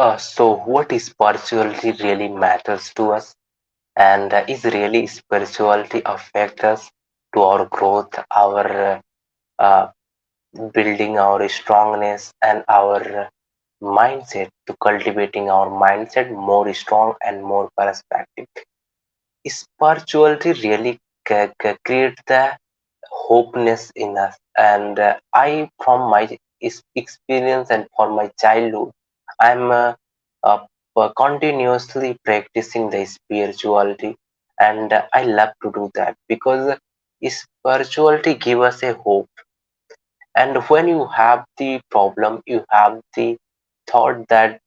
So what is spirituality really matters to us, and is really spirituality affect us to our growth, our building our strongness and our mindset, to cultivating our mindset more strong and more perspective. Spirituality really create the hopeness in us, and I from my experience and from my childhood, I'm uh, continuously practicing the spirituality, and I love to do that because spirituality give us a hope. And when you have the problem, you have the thought that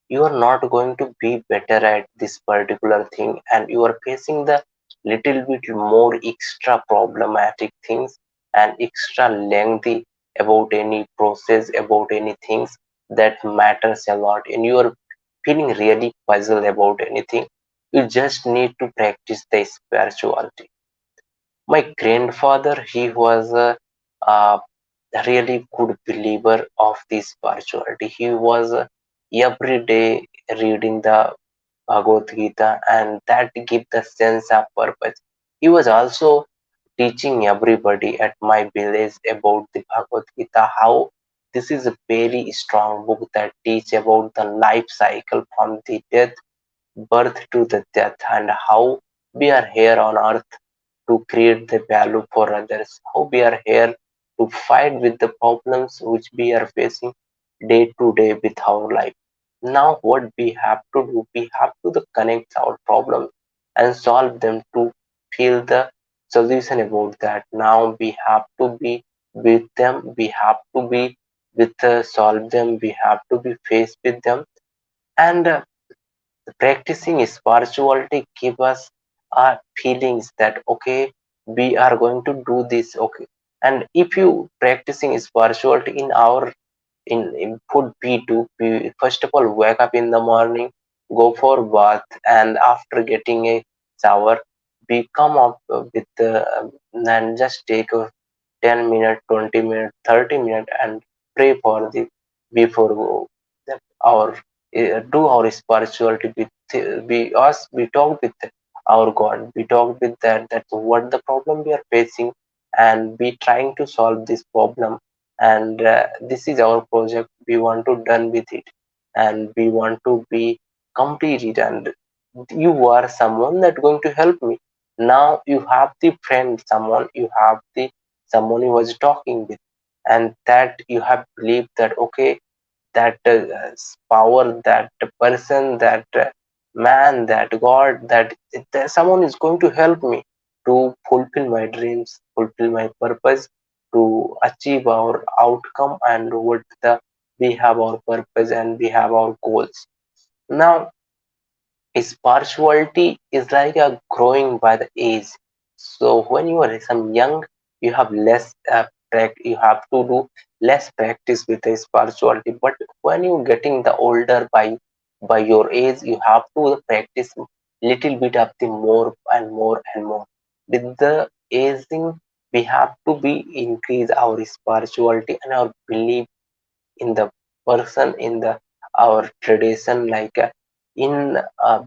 you are not going to be better at this particular thing, and you are facing the little bit more extra problematic things and extra lengthy about any process, about any things that matters a lot, and you are feeling really puzzled about anything. You just need to practice the spirituality. My grandfather, he was a really good believer of this spirituality. He was every day reading the Bhagavad Gita, and that give the sense of purpose. He was also teaching everybody at my village about the Bhagavad Gita, how this is a very strong book that teach about the life cycle from the death, birth to the death, and how we are here on earth to create the value for others, how we are here to fight with the problems which we are facing day to day with our life. Now, what we have to do, we have to connect our problems and solve them to feel the solution about that. Now, we have to be with them, we have to be with solve them, we have to be faced with them, and practicing spirituality give us feelings that okay, we are going to do this, okay. And if you practicing spirituality in our in food, we first of all wake up in the morning, go for bath, and after getting a shower, we come up with and just take a 10 minute, 20 minute, 30 minute and pray for the before our do our spirituality with we talk with our God, we talk with that what the problem we are facing, and we trying to solve this problem, and this is our project, we want to done with it, and we want to be complete it, and you are someone that going to help me. Now you have the friend, someone you have the someone you was talking with, and that you have believed that okay, that power, that person, that man, that God, that someone is going to help me to fulfill my dreams, fulfill my purpose, to achieve our outcome, and what the we have our purpose and we have our goals. Now, spirituality is like a growing by the age. So when you are some young, you have less you have to do less practice with the spirituality. But when you getting the older by your age, you have to practice little bit of the more and more and more. With the aging, we have to be increase our spirituality and our belief in the person, in the our tradition, like in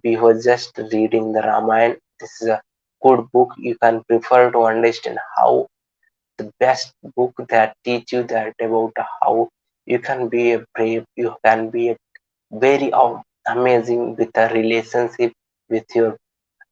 we were just reading the Ramayana. This is a good book, you can prefer to understand how the best book that teach you that about how you can be a brave, you can be a very amazing with a relationship with your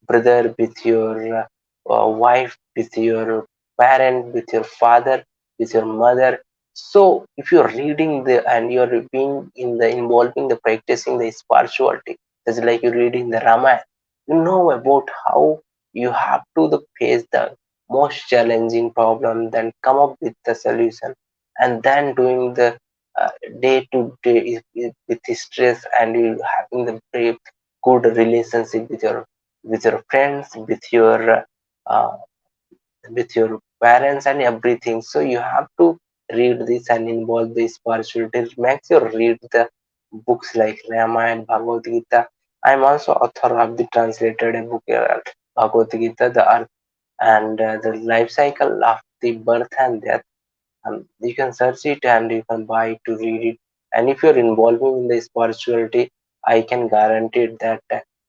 brother, with your wife, with your parent, with your father, with your mother. So if you're reading the and you're being in the involving the practicing the spirituality, it's like you're reading the Ramayana. You know about how you have to face the most challenging problem, then come up with the solution, and then doing the uh, day to day with the stress, and you having the very good relationship with your friends, uh, with your parents and everything. So you have to read this and involve the spirituality. Make sure read the books like Ramayana, Bhagavad Gita. I'm also author of the translated a book, Bhagavad Gita, the Earth and the life cycle of the birth and death. You can search it and you can buy it to read it, And if you're involving in the spirituality, I can guarantee that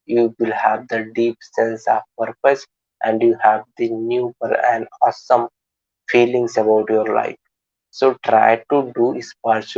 you will have the deep sense of purpose, and you have the new and awesome feelings about your life. So try to do spiritual